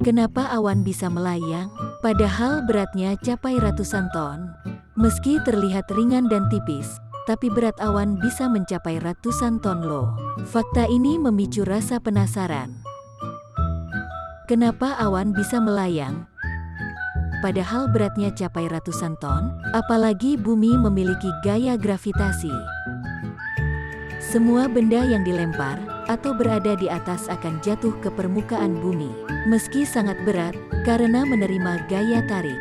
Kenapa awan bisa melayang, padahal beratnya capai ratusan ton? Meski terlihat ringan dan tipis, tapi berat awan bisa mencapai ratusan ton loh. Fakta ini memicu rasa penasaran. Kenapa awan bisa melayang? Padahal beratnya capai ratusan ton, apalagi bumi memiliki gaya gravitasi. Semua benda yang dilempar atau berada di atas akan jatuh ke permukaan bumi, meski sangat berat, karena menerima gaya tarik.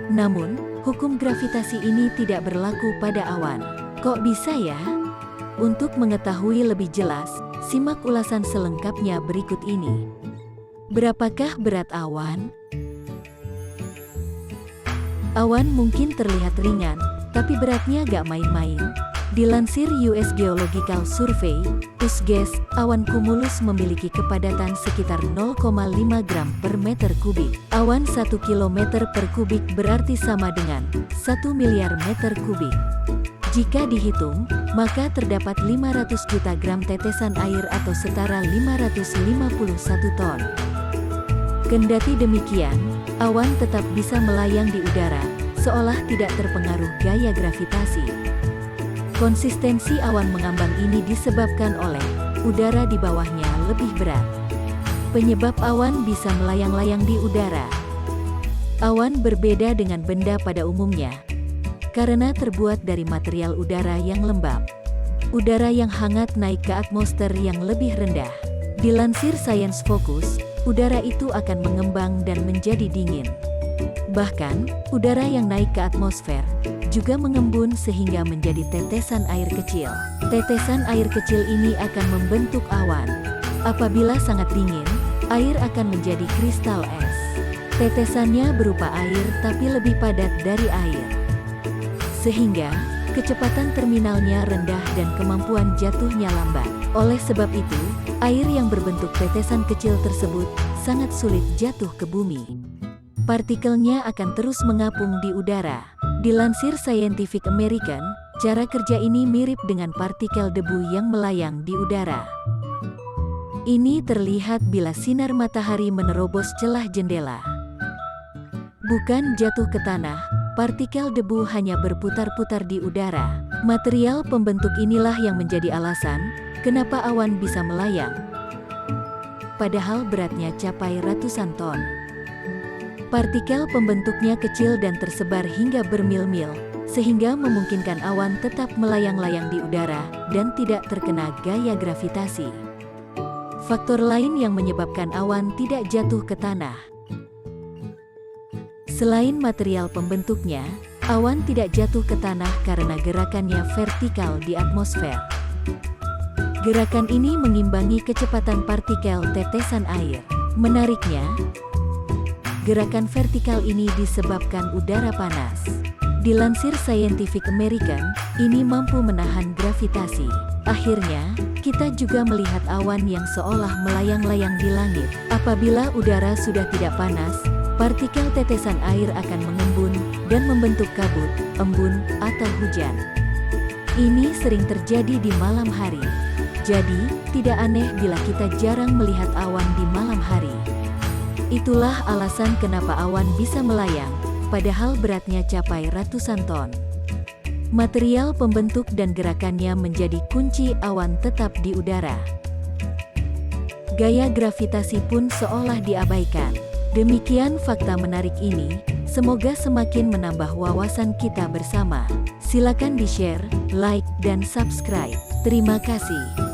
Namun, hukum gravitasi ini tidak berlaku pada awan. Kok bisa ya? Untuk mengetahui lebih jelas, simak ulasan selengkapnya berikut ini. Berapakah berat awan? Awan mungkin terlihat ringan, tapi beratnya gak main-main. Dilansir US Geological Survey, USGS, awan kumulus memiliki kepadatan sekitar 0,5 gram per meter kubik. Awan 1 km per kubik berarti sama dengan 1 miliar meter kubik. Jika dihitung, maka terdapat 500 juta gram tetesan air atau setara 551 ton. Kendati demikian, awan tetap bisa melayang di udara, seolah tidak terpengaruh gaya gravitasi. Konsistensi awan mengambang ini disebabkan oleh udara di bawahnya lebih berat. Penyebab awan bisa melayang-layang di udara. Awan berbeda dengan benda pada umumnya, karena terbuat dari material udara yang lembab. Udara yang hangat naik ke atmosfer yang lebih rendah. Dilansir Science Focus, udara itu akan mengembang dan menjadi dingin. Bahkan, udara yang naik ke atmosfer juga mengembun sehingga menjadi tetesan air kecil. Tetesan air kecil ini akan membentuk awan. Apabila sangat dingin, air akan menjadi kristal es. Tetesannya berupa air tapi lebih padat dari air. Sehingga, kecepatan terminalnya rendah dan kemampuan jatuhnya lambat. Oleh sebab itu, air yang berbentuk tetesan kecil tersebut sangat sulit jatuh ke bumi. Partikelnya akan terus mengapung di udara. Dilansir Scientific American, cara kerja ini mirip dengan partikel debu yang melayang di udara. Ini terlihat bila sinar matahari menerobos celah jendela. Bukan jatuh ke tanah, partikel debu hanya berputar-putar di udara. Material pembentuk inilah yang menjadi alasan kenapa awan bisa melayang, padahal beratnya capai ratusan ton. Partikel pembentuknya kecil dan tersebar hingga bermil-mil, sehingga memungkinkan awan tetap melayang-layang di udara dan tidak terkena gaya gravitasi. Faktor lain yang menyebabkan awan tidak jatuh ke tanah. Selain material pembentuknya, awan tidak jatuh ke tanah karena gerakannya vertikal di atmosfer. Gerakan ini mengimbangi kecepatan partikel tetesan air. Menariknya, gerakan vertikal ini disebabkan udara panas. Dilansir Scientific American, ini mampu menahan gravitasi. Akhirnya, kita juga melihat awan yang seolah melayang-layang di langit. Apabila udara sudah tidak panas, partikel tetesan air akan mengembun dan membentuk kabut, embun, atau hujan. Ini sering terjadi di malam hari. Jadi, tidak aneh bila kita jarang melihat awan di malam hari. Itulah alasan kenapa awan bisa melayang, padahal beratnya capai ratusan ton. Material pembentuk dan gerakannya menjadi kunci awan tetap di udara. Gaya gravitasi pun seolah diabaikan. Demikian fakta menarik ini, semoga semakin menambah wawasan kita bersama. Silakan di-share, like, dan subscribe. Terima kasih.